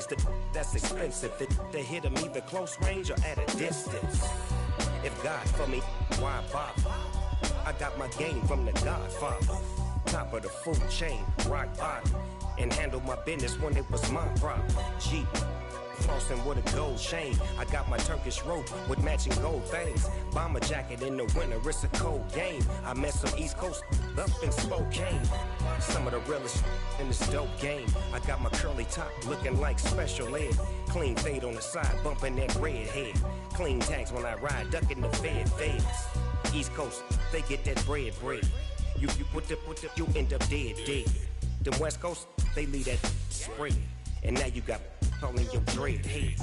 range, that's expensive. They hit them either close range or at a distance. If God for me, why bother? I got my game from the Godfather. Top of the food chain, rock bottom. And handle my business when it was my problem. Jeep, flossing with a gold chain. I got my Turkish rope with matching gold things. Bomber jacket in the winter, it's a cold game. I met some East Coast up in Spokane. Some of the realest in this dope game. I got my curly top looking like special ed. Clean fade on the side, bumping that red head. Clean tags when I ride, ducking the feds. East Coast, they get that bread. You put the, you end up dead. Them West Coast, they leave that spread. And now you got calling your dread head.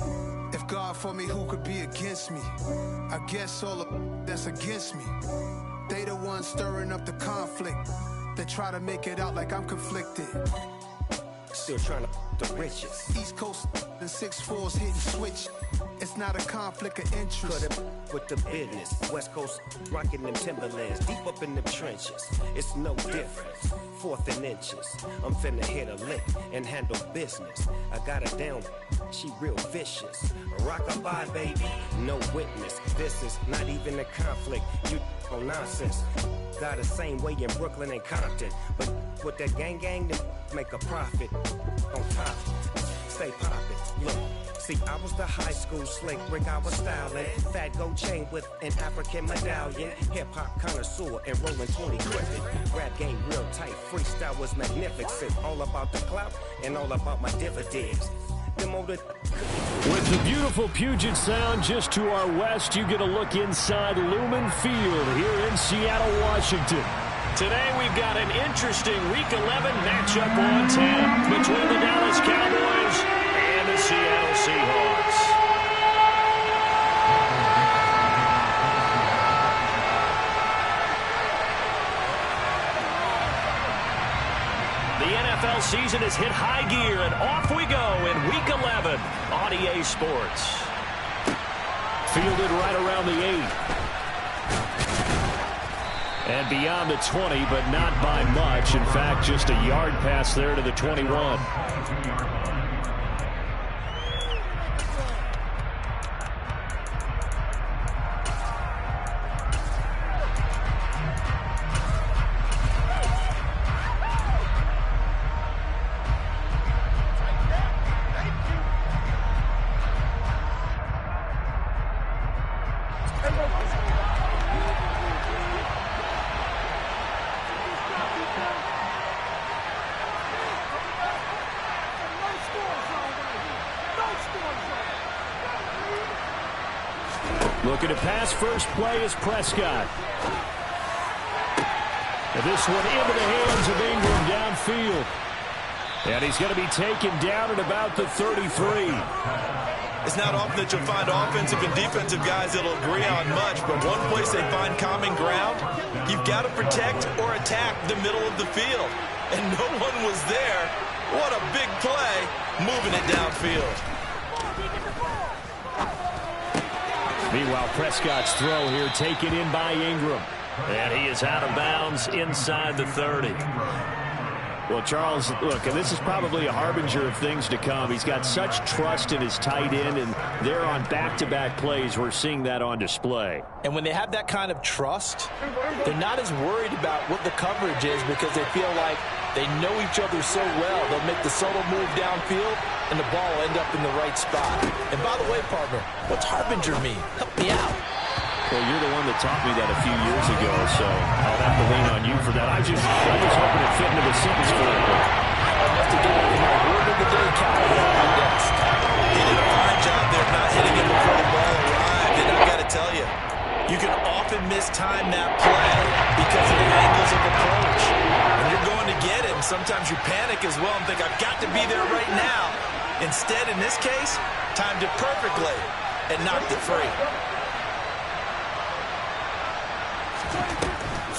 If God for me, who could be against me? I guess all of that's against me. They the ones stirring up the conflict. They try to make it out like I'm conflicted. Still trying to the riches. East Coast and 6'4s hitting switch. It's not a conflict of interest. Cut it with the business. West Coast rocking them Timberlands, deep up in them trenches. It's no difference. 4th and inches. I'm finna hit a lick and handle business. I got her down. She real vicious. Rock-a-bye, baby. No witness. This is not even a conflict. You on nonsense. Got the same way in Brooklyn and Compton. But with that gang, they make a profit on top. Stay poppin'. Look. See, I was the high school slick Rick, I was styling. Fat gold chain with an African medallion. Hip-hop connoisseur and rolling 20 cricket. Rap game real tight, freestyle was magnificent. All about the clout and all about my dividends. With the beautiful Puget Sound just to our west, you get a look inside Lumen Field here in Seattle, Washington. Today we've got an interesting Week 11 matchup on tap between the Dallas Cowboys and the Seattle Seahawks. The NFL season has hit high gear, and off we go in Week 11 on EA Sports. Fielded right around the 8. And beyond the 20, but not by much. In fact, just a yard pass there to the 21. Looking to pass, first play is Prescott. And this one into the hands of Ingram downfield. And he's going to be taken down at about the 33. It's not often that you'll find offensive and defensive guys that'll agree on much, but one place they find common ground, you've got to protect or attack the middle of the field. And no one was there. What a big play, moving it downfield. Meanwhile, Prescott's throw here taken in by Ingram. And he is out of bounds inside the 30. Well, Charles, look, and this is probably a harbinger of things to come. He's got such trust in his tight end, and they're on back-to-back plays. We're seeing that on display. And when they have that kind of trust, they're not as worried about what the coverage is because they feel like they know each other so well. They'll make the subtle move downfield, and the ball will end up in the right spot. And by the way, partner, what's harbinger mean? Help me out. Well, you're the one that taught me that a few years ago, so I'll have to lean on you for that. I was hoping it fit into the sentence for you. I must have given him my word of the day calendar on my desk. He did a fine job there not hitting him before the ball arrived, and I've got to tell you, you can often mistime that play because of the angles of approach. When you're going to get it, sometimes you panic as well and think, I've got to be there right now. Instead, in this case, timed it perfectly and knocked it free.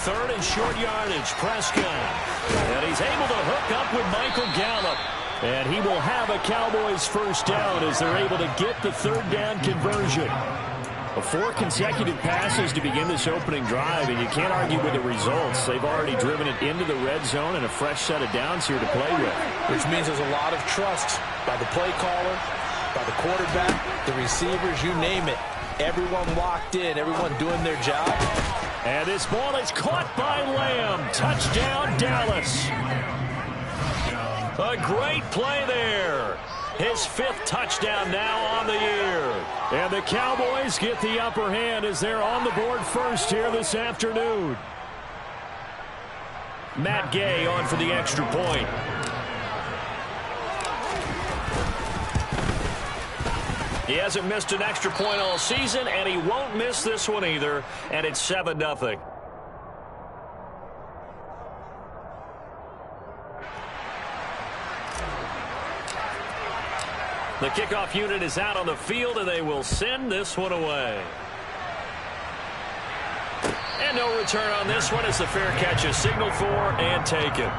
Third and short yardage, Prescott. And he's able to hook up with Michael Gallup. And he will have a Cowboys first down as they're able to get the third down conversion. 4 consecutive passes to begin this opening drive, and you can't argue with the results. They've already driven it into the red zone and a fresh set of downs here to play with. Which means there's a lot of trust by the play caller, by the quarterback, the receivers, you name it. Everyone locked in, everyone doing their job. And this ball is caught by Lamb. Touchdown, Dallas. A great play there. His 5th touchdown now on the year. And the Cowboys get the upper hand as they're on the board first here this afternoon. Matt Gay on for the extra point. He hasn't missed an extra point all season, and he won't miss this one either. And it's 7-0. The kickoff unit is out on the field, and they will send this one away. And no return on this one as the fair catch is signaled for and taken.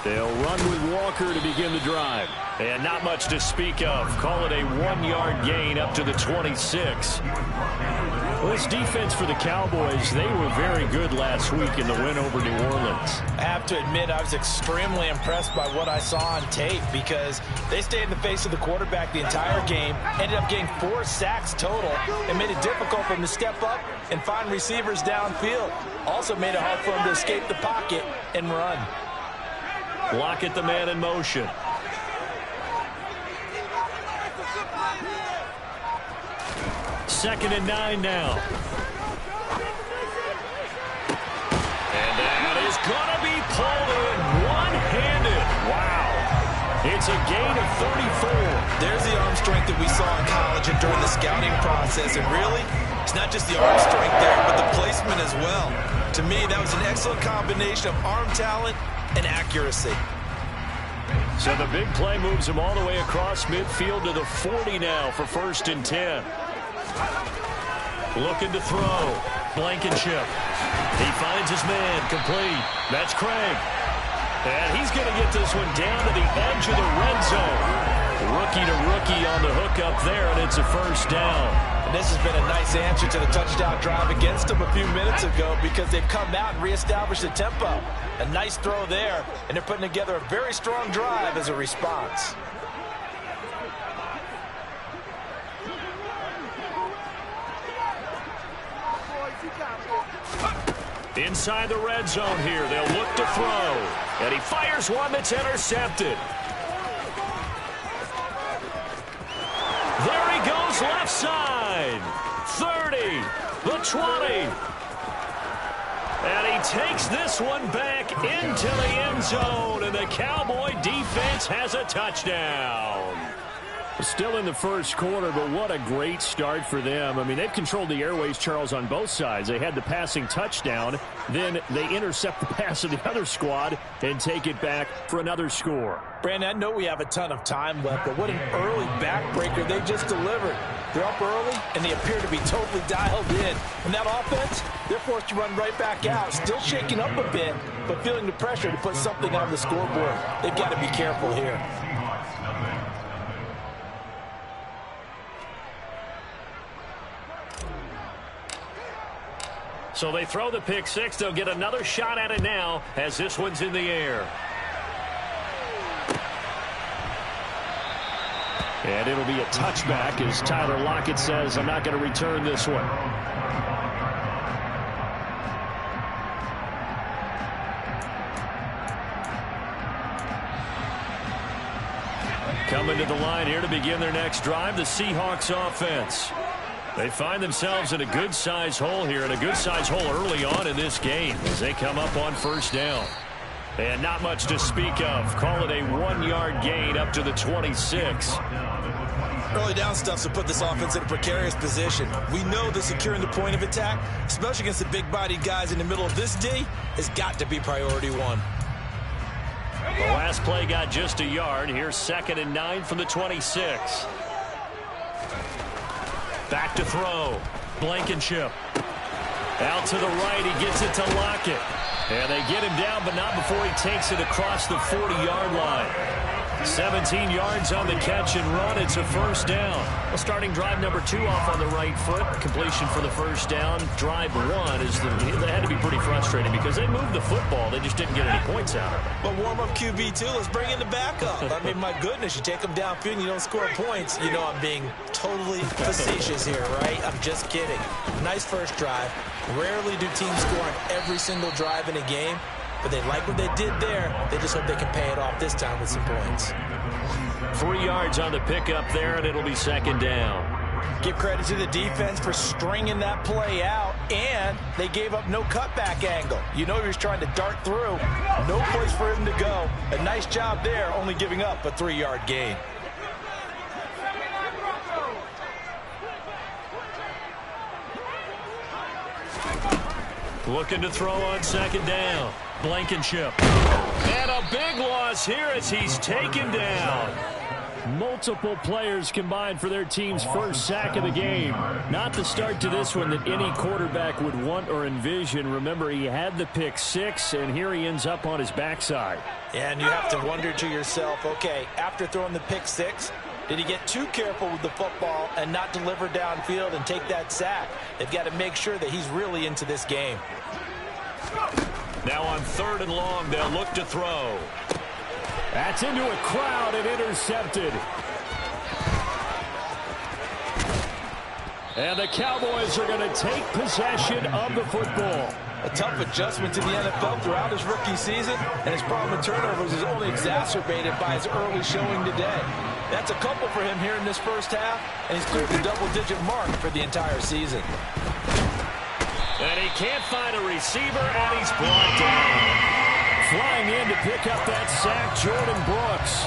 They'll run with Walker to begin the drive. And not much to speak of. Call it a 1-yard gain up to the 26. Well, this defense for the Cowboys, they were very good last week in the win over New Orleans. I have to admit, I was extremely impressed by what I saw on tape because they stayed in the face of the quarterback the entire game, ended up getting 4 sacks total, and made it difficult for him to step up and find receivers downfield. Also made it hard for him to escape the pocket and run. Lockett the man in motion. Second and 9 now. And that is going to be pulled in one-handed. Wow. It's a gain of 34. There's the arm strength that we saw in college and during the scouting process. And really, it's not just the arm strength there, but the placement as well. To me, that was an excellent combination of arm talent and accuracy. So the big play moves him all the way across midfield to the 40 now for 1st and 10. Looking to throw. Blankenship. He finds his man. Complete. That's Craig. And he's going to get this one down to the edge of the red zone. Rookie to rookie on the hook up there, and it's a 1st down. And this has been a nice answer to the touchdown drive against them a few minutes ago because they've come out and reestablished the tempo. A nice throw there, and they're putting together a very strong drive as a response. Inside the red zone here, they'll look to throw. And he fires one that's intercepted. There he goes left side. 30, the 20. And he takes this one back into the end zone. And the Cowboy defense has a touchdown. Still in the first quarter, but what a great start for them. I mean, they've controlled the airways, Charles, on both sides. They had the passing touchdown. Then they intercept the pass of the other squad and take it back for another score. Brandon, I know we have a ton of time left, but what an early backbreaker they just delivered. They're up early, and they appear to be totally dialed in. And that offense, they're forced to run right back out, still shaking up a bit, but feeling the pressure to put something on the scoreboard. They've got to be careful here. So they throw the pick six. They'll get another shot at it now as this one's in the air. And it'll be a touchback as Tyler Lockett says, I'm not going to return this one. Coming to the line here to begin their next drive, the Seahawks offense. They find themselves in a good-sized hole here, and a good-sized hole early on in this game as they come up on 1st down. And not much to speak of. Call it a 1-yard gain up to the 26. Early down stuff to put this offense in a precarious position. We know that securing the point of attack, especially against the big-bodied guys in the middle of this D, has got to be priority one. The last play got just a yard. Here's 2nd and 9 from the 26. Back to throw. Blankenship. Out to the right. He gets it to Lockett. And they get him down, but not before he takes it across the 40-yard line. 17 yards on the catch and run. It's a first down. Well, starting drive number 2 off on the right foot. Completion for the first down. Drive 1 is they had to be pretty frustrating because they moved the football. They just didn't get any points out of it. But warm-up QB2, let's bring in the backup. I mean, my goodness, you take them downfield and you don't score points. You know I'm being totally facetious here, right? I'm just kidding. Nice first drive. Rarely do teams score on every single drive in a game. But they like what they did there. They just hope they can pay it off this time with some points. 3 yards on the pickup there, and it'll be second down. Give credit to the defense for stringing that play out, and they gave up no cutback angle. You know he was trying to dart through. No place for him to go. A nice job there, only giving up a 3-yard gain. Looking to throw on second down. Blankenship. And a big loss here as he's taken down. Multiple players combined for their team's first sack of the game. Not the start to this one that any quarterback would want or envision. Remember, he had the pick 6, and here he ends up on his backside. And you have to wonder to yourself, okay, after throwing the pick 6, did he get too careful with the football and not deliver downfield and take that sack? They've got to make sure that he's really into this game. Now on 3rd and long, they'll look to throw. That's into a crowd and intercepted. And the Cowboys are going to take possession of the football. A tough adjustment to the NFL throughout his rookie season, and his problem with turnovers is only exacerbated by his early showing today. That's a couple for him here in this first half, and he's cleared the double-digit mark for the entire season. And he can't find a receiver, and he's brought down. Flying in to pick up that sack, Jordan Brooks.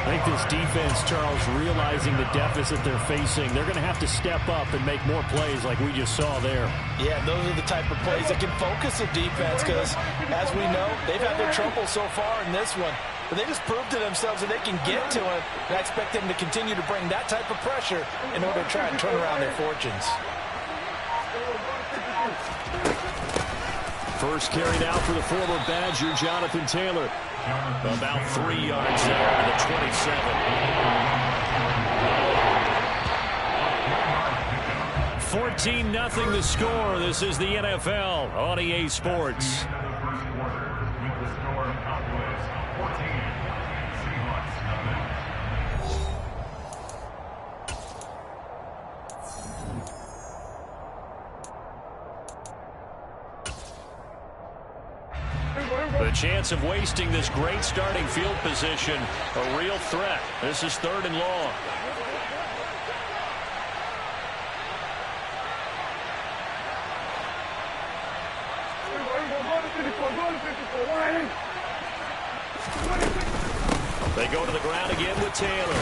I think this defense, Charles, realizing the deficit they're facing, they're going to have to step up and make more plays like we just saw there. Yeah, those are the type of plays that can focus the defense because, as we know, they've had their trouble so far in this one. But they just proved to themselves that they can get to it, and I expect them to continue to bring that type of pressure in order to try and turn around their fortunes. First carried out for the former Badger, Jonathan Taylor. About 3 yards there to the 27. 14-0 the score. This is the NFL on EA Sports. The chance of wasting this great starting field position, a real threat. This is 3rd and long. They go to the ground again with Taylor.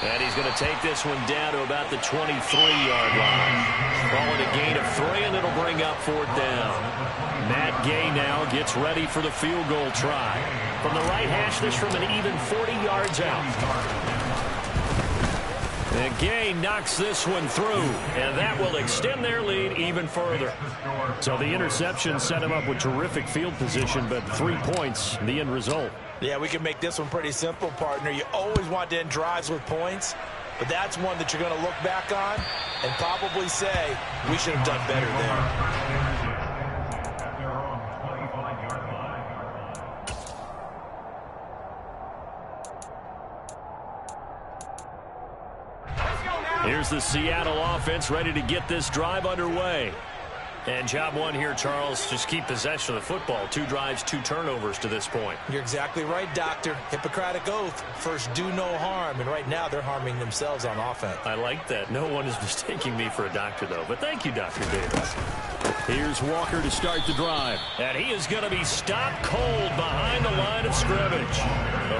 And he's going to take this one down to about the 23-yard line. Call it a gain of 3, and it'll bring up 4th down. Matt Gay now gets ready for the field goal try. From the right hash, this from an even 40 yards out. And Gay knocks this one through, and that will extend their lead even further. So the interception set him up with terrific field position, but 3 points, the end result. Yeah, we can make this one pretty simple, partner. You always want to end drives with points, but that's one that you're going to look back on and probably say, we should have done better there. Here's the Seattle offense ready to get this drive underway. And job 1 here, Charles, just keep possession of the football. 2 drives, 2 turnovers to this point. You're exactly right, Doctor. Hippocratic oath. First, do no harm. And right now, they're harming themselves on offense. I like that. No one is mistaking me for a doctor, though. But thank you, Dr. Davis. Here's Walker to start the drive. And he is going to be stopped cold behind the line of scrimmage.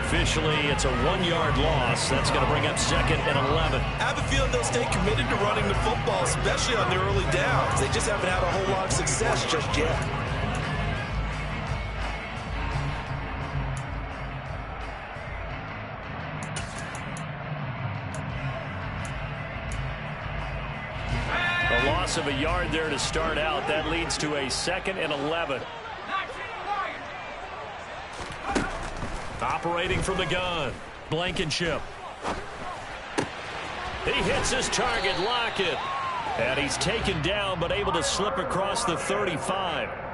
Officially, it's a 1-yard loss. That's going to bring up 2nd and 11. I have a feeling they'll stay committed to running the football, especially on their early downs. They just haven't had a whole lot of success just yet. loss of a yard there to start out. That leads to a 2nd and 11. Operating from the gun, Blankenship. He hits his target, Lockett. And he's taken down, but able to slip across the 35.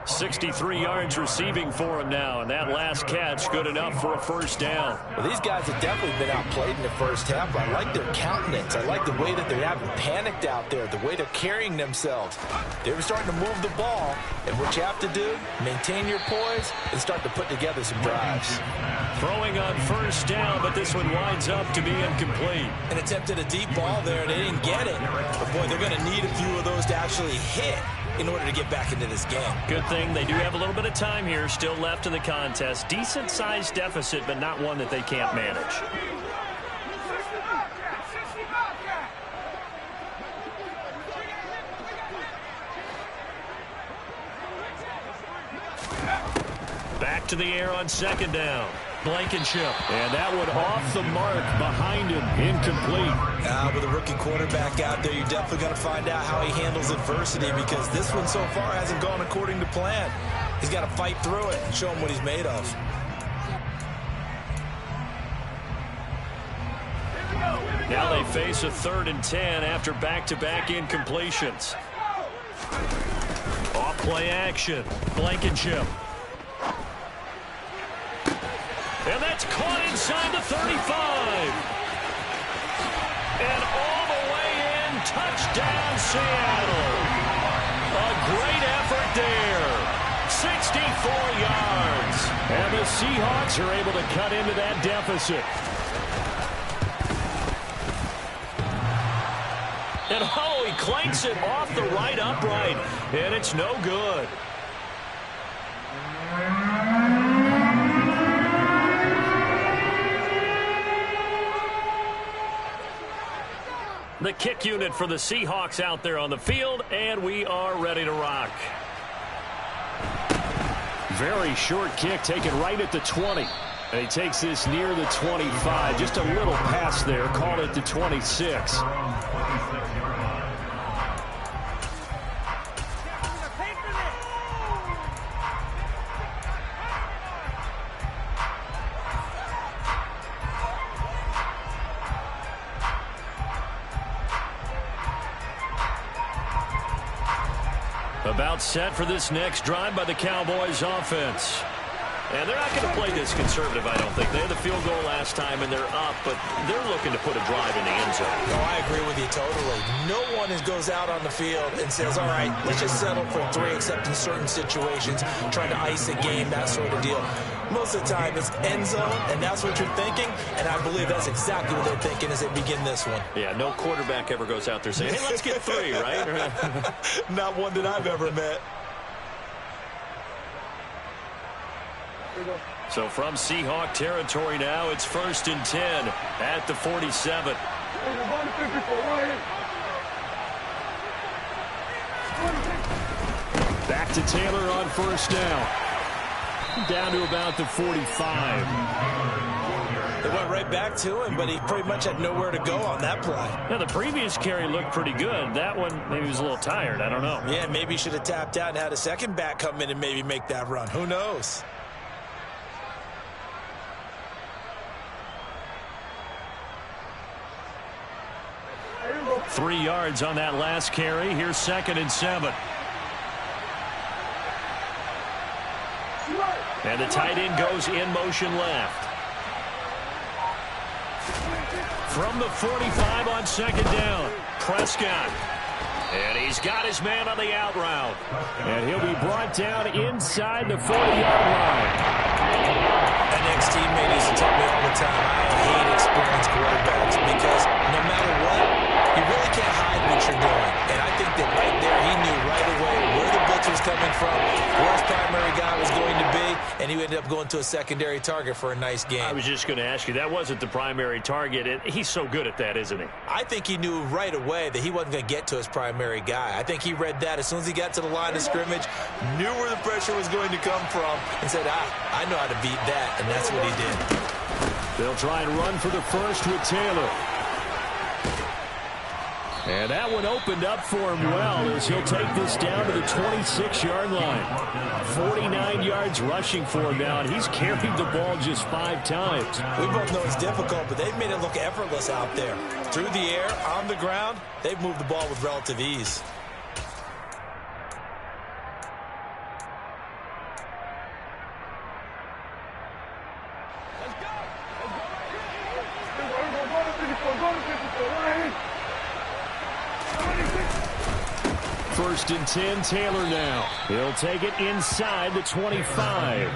63 yards receiving for him now, and that last catch good enough for a first down. Well, these guys have definitely been outplayed in the first half. I like their countenance. I like the way that they haven't panicked out there, the way they're carrying themselves. They were starting to move the ball, and what you have to do, maintain your poise and start to put together some drives. Throwing on first down, but this one winds up to be incomplete. An attempt at a deep ball there, and they didn't get it. But, boy, they're going to need a few of those to actually hit in order to get back into this game. Good thing they do have a little bit of time here still left in the contest. Decent-sized deficit, but not one that they can't manage. Back to the air on second down. Blankenship. And that one off the mark behind him. Incomplete. With a rookie quarterback out there, you're definitely going to find out how he handles adversity, because this one so far hasn't gone according to plan. He's got to fight through it and show him what he's made of. Now they face a 3rd and 10 after back-to-back incompletions. Off play action. Blankenship. And that's caught inside the 35. And all the way in, touchdown Seattle. A great effort there. 64 yards. And the Seahawks are able to cut into that deficit. And oh, he clanks it off the right upright. And it's no good. The kick unit for the Seahawks out there on the field, and we are ready to rock. Very short kick taken right at the 20. And he takes this near the 25. Just a little pass there. Call it the 26. About set for this next drive by the Cowboys offense. And they're not going to play this conservative, I don't think. They had the field goal last time, and they're up, but they're looking to put a drive in the end zone. No, I agree with you totally. No one goes out on the field and says, all right, let's just settle for 3, except in certain situations, trying to ice a game, that sort of deal. Most of the time, it's end zone, and that's what you're thinking, and I believe that's exactly what they're thinking as they begin this one. Yeah, no quarterback ever goes out there saying, hey, let's get 3, right? Not one that I've ever met. So from Seahawk territory now, it's 1st and 10 at the 47. Back to Taylor on first down. Down to about the 45. They went right back to him, but he pretty much had nowhere to go on that play. Now, the previous carry looked pretty good. That one, maybe he was a little tired. I don't know. Yeah, maybe he should have tapped out and had a second back come in and maybe make that run. Who knows? Three yards on that last carry. Here's 2nd and 7. And the tight end goes in motion left. From the 45 on 2nd down, Prescott. And he's got his man on the out route. And he'll be brought down inside the 40-yard line. That next teammate used to tell me all the time, I hate experienced quarterbacks because no matter what, you really can't hide what you're doing. And I think that right there, he knew right away where the blitz was coming from, where his primary guy was going to be, and he ended up going to a secondary target for a nice game. I was just going to ask you, that wasn't the primary target, and he's so good at that, isn't he? I think he knew right away that he wasn't going to get to his primary guy. I think he read that as soon as he got to the line of scrimmage, knew where the pressure was going to come from, and said, I know how to beat that, and that's what he did. They'll try and run for the first with Taylor. And that one opened up for him well as he'll take this down to the 26-yard line. 49 yards rushing for him now, and he's carried the ball just 5 times. We both know it's difficult, but they've made it look effortless out there. Through the air, on the ground, they've moved the ball with relative ease. First and 10, Taylor now. He'll take it inside the 25.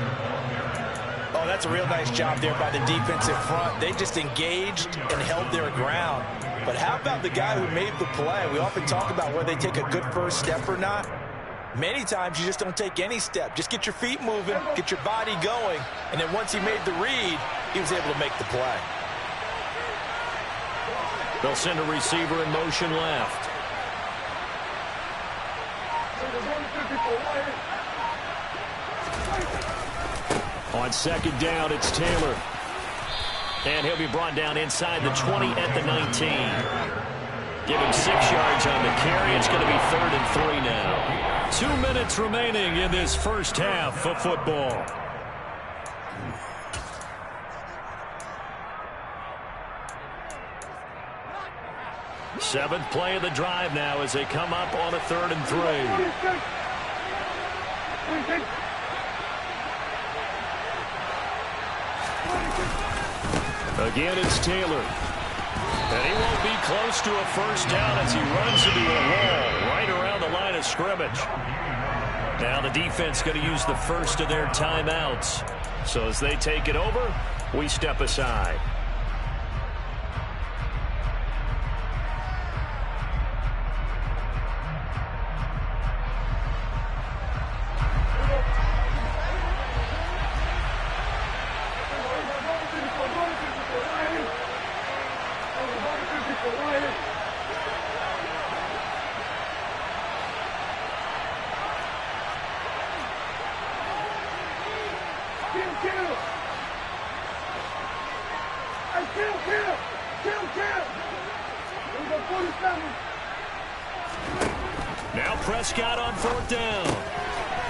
Oh, that's a real nice job there by the defensive front. They just engaged and held their ground. But how about the guy who made the play? We often talk about whether they take a good first step or not. Many times you just don't take any step. Just get your feet moving, get your body going, and then once he made the read, he was able to make the play. They'll send a receiver in motion left. On second down, it's Taylor. And he'll be brought down inside the 20 at the 19. Give him 6 yards on the carry. It's going to be 3rd and 3 now. 2 minutes remaining in this first half of football. Seventh play of the drive now as they come up on a 3rd and 3. Again, it's Taylor. And he won't be close to a first down as he runs into a wall right around the line of scrimmage. Now the defense going to use the first of their timeouts. So as they take it over, we step aside. Now Prescott on 4th down.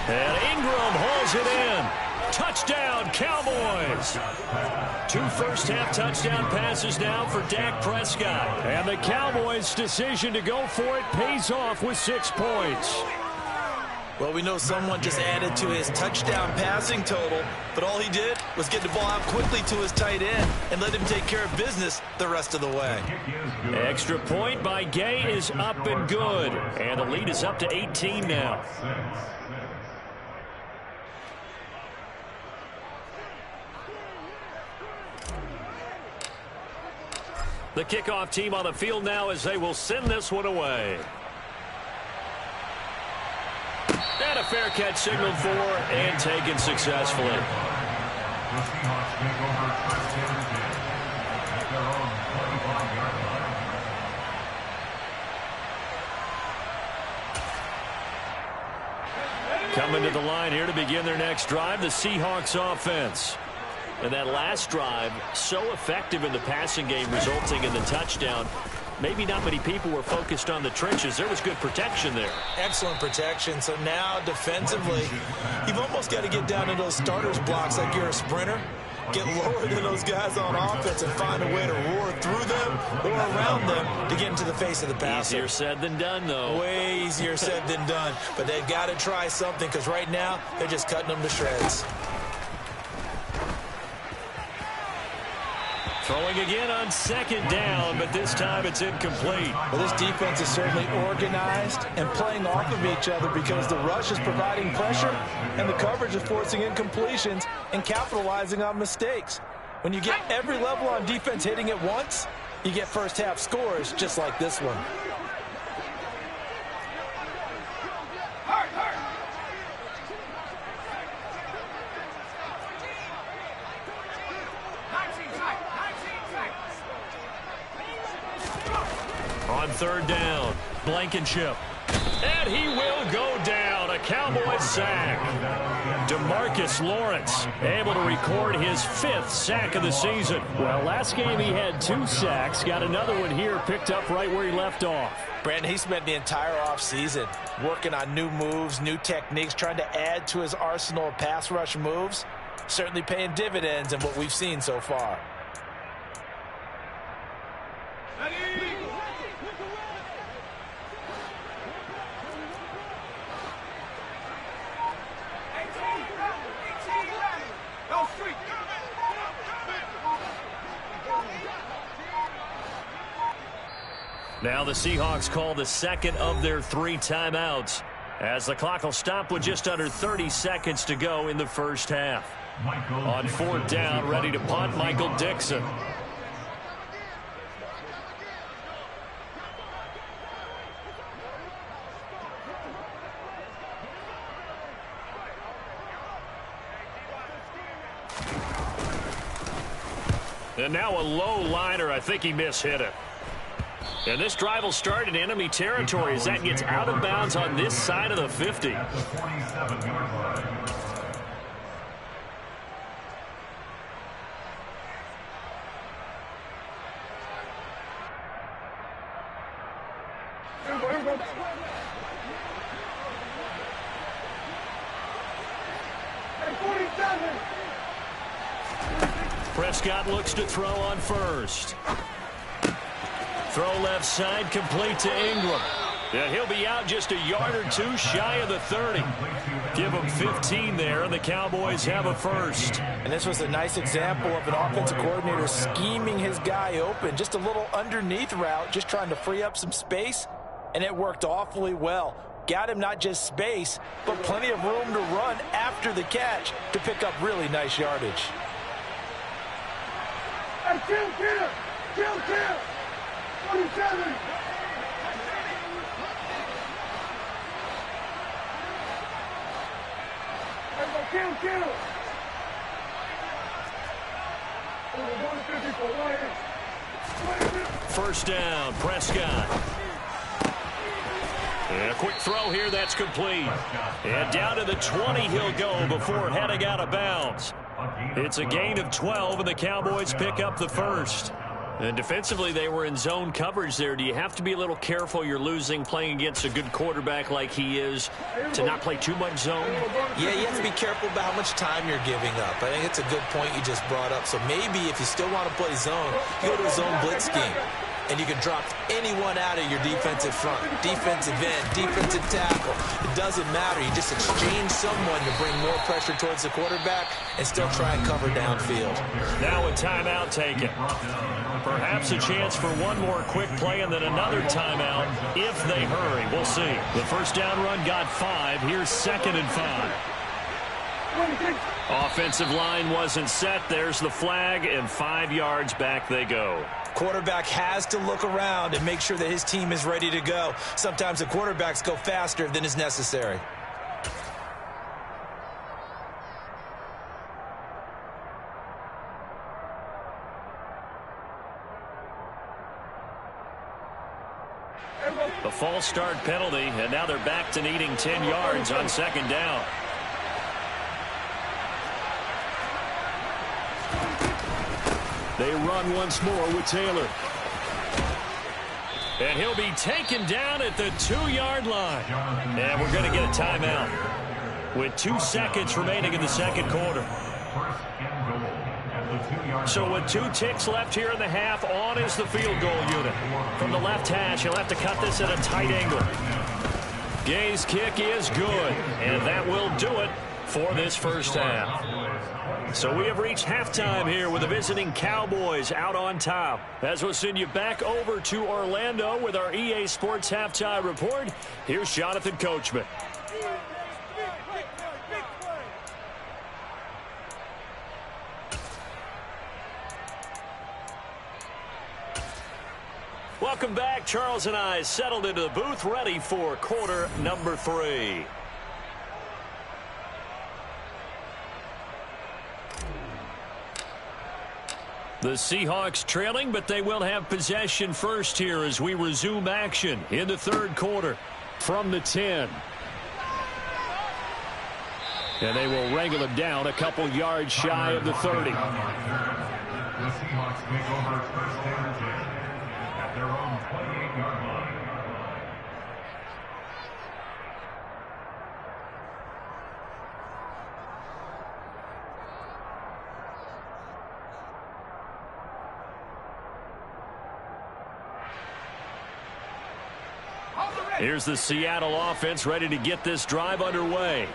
And Ingram hauls it in. Touchdown, Cowboys. 2 first-half touchdown passes now for Dak Prescott. And the Cowboys' decision to go for it pays off with 6 points. Well, we know someone just added to his touchdown passing total, but all he did was get the ball out quickly to his tight end and let him take care of business the rest of the way. Extra point by Gay is up and good. And the lead is up to 18 now. The kickoff team on the field now as they will send this one away. And a fair catch signaled for and taken successfully. Coming to the line here to begin their next drive, the Seahawks offense. And that last drive, so effective in the passing game, resulting in the touchdown. Maybe not many people were focused on the trenches. There was good protection there. Excellent protection. So now defensively, you've almost got to get down to those starters blocks like you're a sprinter. Get lower than those guys on offense and find a way to roar through them or around them to get into the face of the passer. Easier said than done, though. Way easier said than done. But they've got to try something because right now they're just cutting them to shreds. Throwing again on second down, but this time it's incomplete. Well, this defense is certainly organized and playing off of each other because the rush is providing pressure and the coverage is forcing incompletions and capitalizing on mistakes. When you get every level on defense hitting at once, you get first half scores just like this one. On 3rd down, Blankenship. And he will go down. A Cowboys sack. DeMarcus Lawrence able to record his 5th sack of the season. Well, last game he had 2 sacks. Got another one here picked up right where he left off. Brandon, he spent the entire offseason working on new moves, new techniques, trying to add to his arsenal of pass rush moves. Certainly paying dividends in what we've seen so far. Now the Seahawks call the second of their 3 timeouts as the clock will stop with just under 30 seconds to go in the first half. On 4th down, ready to punt, Michael Dixon. And now a low liner. I think he mishit it. And this drive will start in enemy territory as that gets out of bounds on this side of the 50. Prescott looks to throw on first. Throw left side, complete to Ingram. And he'll be out just a yard or 2 shy of the 30. Give him 15 there, and the Cowboys have a first. And this was a nice example of an offensive coordinator scheming his guy open. Just a little underneath route, just trying to free up some space, and it worked awfully well. Got him not just space, but plenty of room to run after the catch to pick up really nice yardage. Hey, kill! 27! Hey, kill! First down, Prescott. And a quick throw here, that's complete. And down to the 20 he'll go before heading out of bounds. It's a gain of 12, and the Cowboys pick up the first. And defensively, they were in zone coverage there. Do you have to be a little careful you're losing playing against a good quarterback like he is to not play too much zone? Yeah, you have to be careful about how much time you're giving up. I think it's a good point you just brought up. So maybe if you still want to play zone, you go to a zone blitz scheme. And you can drop anyone out of your defensive front, defensive end, defensive tackle. It doesn't matter. You just exchange someone to bring more pressure towards the quarterback and still try and cover downfield. Now a timeout taken. Perhaps a chance for one more quick play and then another timeout if they hurry. We'll see. The first down run got 5. Here's 2nd and 5. Offensive line wasn't set. There's the flag, and 5 yards back they go. Quarterback has to look around and make sure that his team is ready to go. Sometimes the quarterbacks go faster than is necessary. A false start penalty, and now they're back to needing 10 yards on 2nd down. They run once more with Taylor. And he'll be taken down at the 2-yard line. And we're going to get a timeout with 2 seconds remaining in the second quarter. So with 2 ticks left here in the half, on is the field goal unit. From the left hash, he'll have to cut this at a tight angle. Gay's kick is good, and that will do it for this first half. So we have reached halftime here with the visiting Cowboys out on top. As we'll send you back over to Orlando with our EA Sports Halftime Report, here's Jonathan Coachman. Welcome back. Charles and I settled into the booth, ready for quarter number 3. The Seahawks trailing, but they will have possession first here as we resume action in the third quarter from the 10. And they will wrangle him down a couple yards shy of the 30. The Seahawks take over first and 10 at their own 28-yard line. Here's the Seattle offense ready to get this drive underway.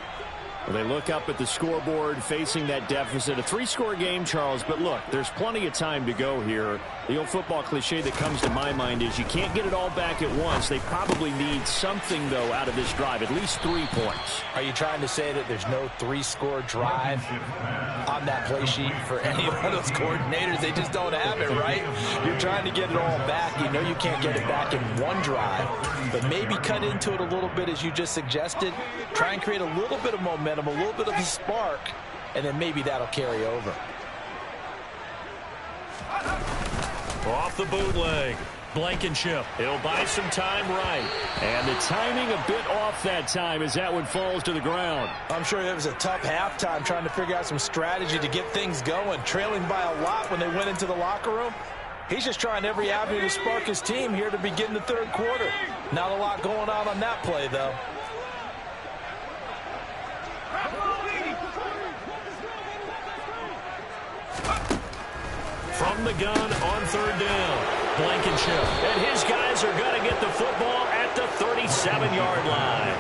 Well, they look up at the scoreboard facing that deficit. A 3-score game, Charles, but look, there's plenty of time to go here. The old football cliche that comes to my mind is you can't get it all back at once. They probably need something, though, out of this drive, at least 3 points. Are you trying to say that there's no 3-score drive on that play sheet for any one of those coordinators? They just don't have it, right? You're trying to get it all back. You know you can't get it back in one drive, but maybe cut into it a little bit as you just suggested. Try and create a little bit of momentum, a little bit of a spark, and then maybe that'll carry over. Off the bootleg. Blankenship. He'll buy some time right. And the timing a bit off that time as that one falls to the ground. I'm sure it was a tough halftime trying to figure out some strategy to get things going. Trailing by a lot when they went into the locker room. He's just trying every avenue to spark his team here to begin the third quarter. Not a lot going on that play, though. From the gun on third down. Blankenship. And his guys are going to get the football at the 37-yard line.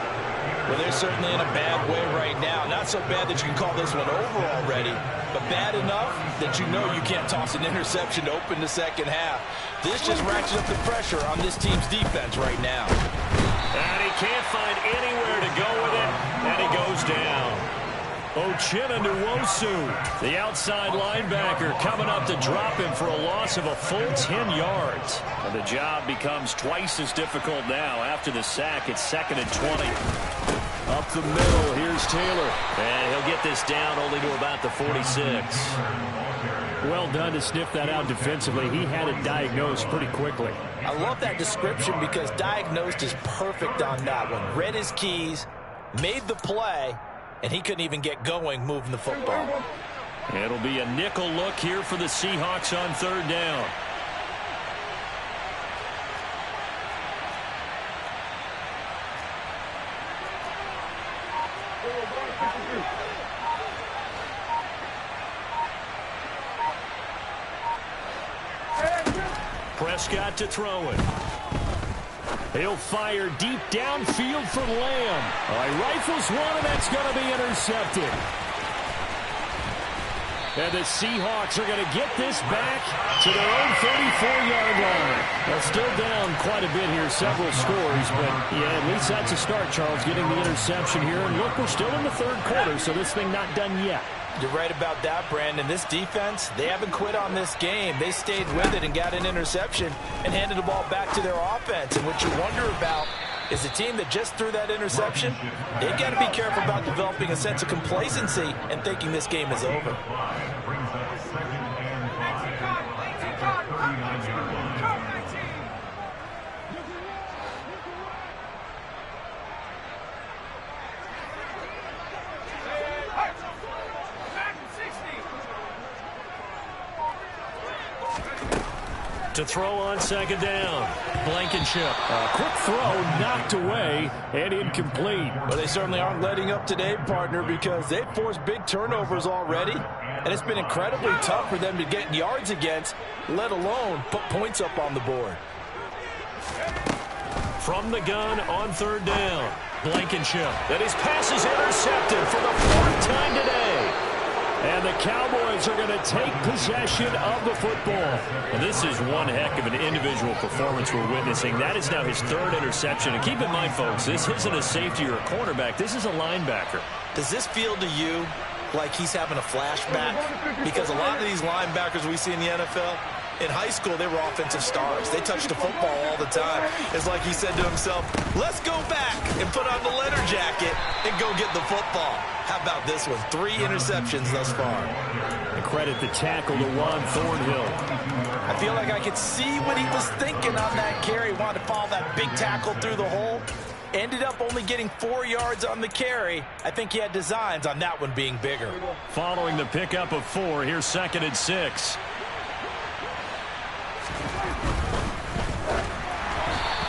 Well, they're certainly in a bad way right now. Not so bad that you can call this one over already, but bad enough that you know you can't toss an interception to open the second half. This just ratchets up the pressure on this team's defense right now. And he can't find anywhere to go with it, and he goes down. Uchenna Nwosu, the outside linebacker, coming up to drop him for a loss of a full 10 yards. And the job becomes twice as difficult now after the sack. It's 2nd and 20. Up the middle, here's Taylor. And he'll get this down only to about the 46. Well done to sniff that out defensively. He had it diagnosed pretty quickly. I love that description because diagnosed is perfect on that one. Read his keys, made the play, and he couldn't even get going moving the football. It'll be a nickel look here for the Seahawks on third down. Prescott to throw it. He'll fire deep downfield for Lamb. He rifles one, and that's going to be intercepted. And the Seahawks are going to get this back to their own 34-yard line. They're still down quite a bit here, several scores, but yeah, at least that's a start, Charles, getting the interception here. And look, we're still in the third quarter, so this thing not done yet. You're right about that, Brandon. This defense, they haven't quit on this game. They stayed with it and got an interception and handed the ball back to their offense. And what you wonder about is the team that just threw that interception, they've got to be careful about developing a sense of complacency and thinking this game is over. To throw on second down. Blankenship. A quick throw knocked away and incomplete. Well, they certainly aren't letting up today, partner, because they've forced big turnovers already. And it's been incredibly tough for them to get yards against, let alone put points up on the board. From the gun on third down. Blankenship. And his pass is intercepted for the 4th time today. And the Cowboys are going to take possession of the football. And this is one heck of an individual performance we're witnessing. That is now his 3rd interception. And keep in mind, folks, this isn't a safety or a cornerback. This is a linebacker. Does this feel to you like he's having a flashback? Because a lot of these linebackers we see in the NFL, in high school, they were offensive stars. They touched the football all the time. It's like he said to himself, let's go back and put on the leather jacket and go get the football. How about this one? 3 interceptions thus far. And credit the tackle to Juan Thornhill. I feel like I could see what he was thinking on that carry. Wanted to follow that big tackle through the hole. Ended up only getting 4 yards on the carry. I think he had designs on that one being bigger. Following the pickup of 4, here's 2nd and 6.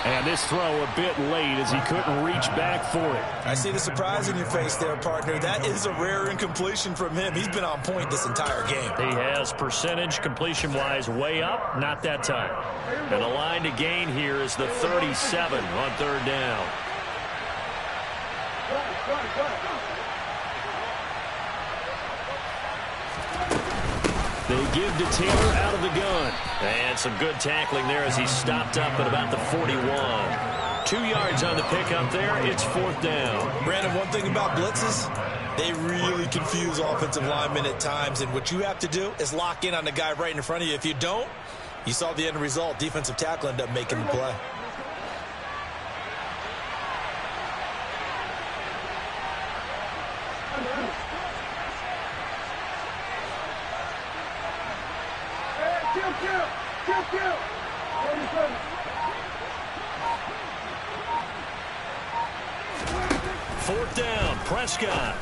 And this throw a bit late as he couldn't reach back for it. I see the surprise in your face there, partner. That is a rare incompletion from him. He's been on point this entire game. He has percentage completion-wise way up, not that time. And the line to gain here is the 37 on 3rd down. They give to Taylor out of the gun. And some good tackling there as he stopped up at about the 41. 2 yards on the pickup there. It's 4th down. Brandon, one thing about blitzes, they really confuse offensive linemen at times. And what you have to do is lock in on the guy right in front of you. If you don't, you saw the end result. Defensive tackle ended up making the play. Fourth down, Prescott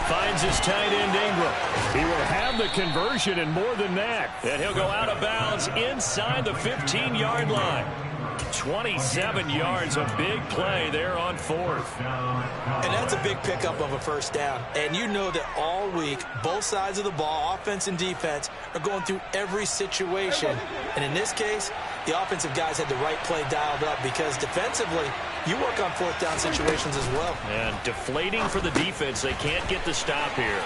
finds his tight end Ingram. He will have the conversion and more than that. And he'll go out of bounds inside the 15-yard line. 27 yards, a big play there on 4th. And that's a big pickup of a first down. And you know that all week, both sides of the ball, offense and defense, are going through every situation. And in this case, the offensive guys had the right play dialed up because defensively, you work on 4th down situations as well. And deflating for the defense. They can't get the stop here.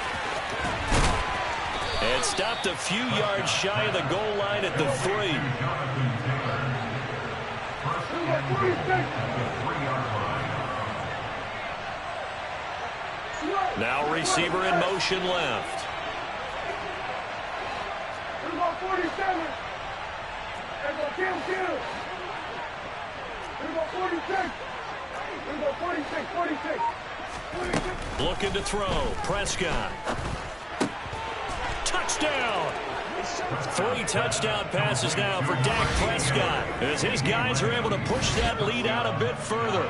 And stopped a few yards shy of the goal line at the 3. Now receiver in motion left. 47. 46. Looking to throw. Prescott. Touchdown. 3 touchdown passes now for Dak Prescott as his guys are able to push that lead out a bit further.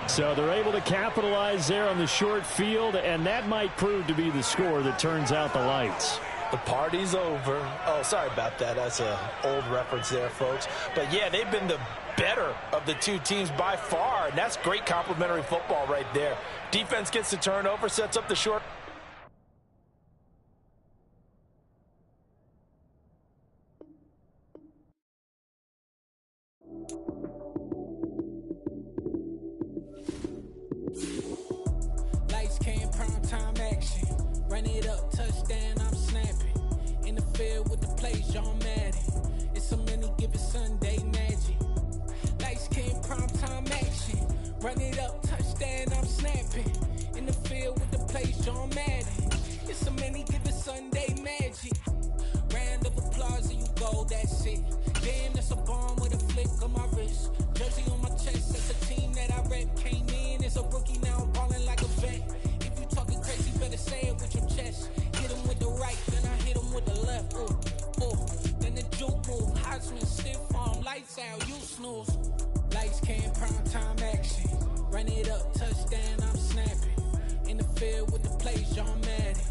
So they're able to capitalize there on the short field, and that might prove to be the score that turns out the lights. The party's over. Oh, sorry about that. That's an old reference there, folks. But, yeah, they've been the better of the two teams by far, and that's great complimentary football right there. Defense gets the turnover, sets up the short. Lights came, prime time action. Run it up, touchdown, I'm snapping. In the field with the plays, John Madden. It's a many given Sunday magic. Lights came, prime time action. Run it up, touchdown, I'm snapping. In the field with the plays, John Madden. It's a many given Sunday magic. Round of applause and you go, that's it. Damn, that's a bomb with a flick on my wrist. Jersey on my chest, that's a team that I rep. Came in as a rookie, now I'm balling like a vet. If you talking crazy, better say it with your chest. Hit him with the right, then I hit him with the left. Then the juke move, Heisman, stiff arm, lights out, you snooze. Lights came, prime time action. Run it up, touchdown, I'm snapping. In the field with the plays, John Madden.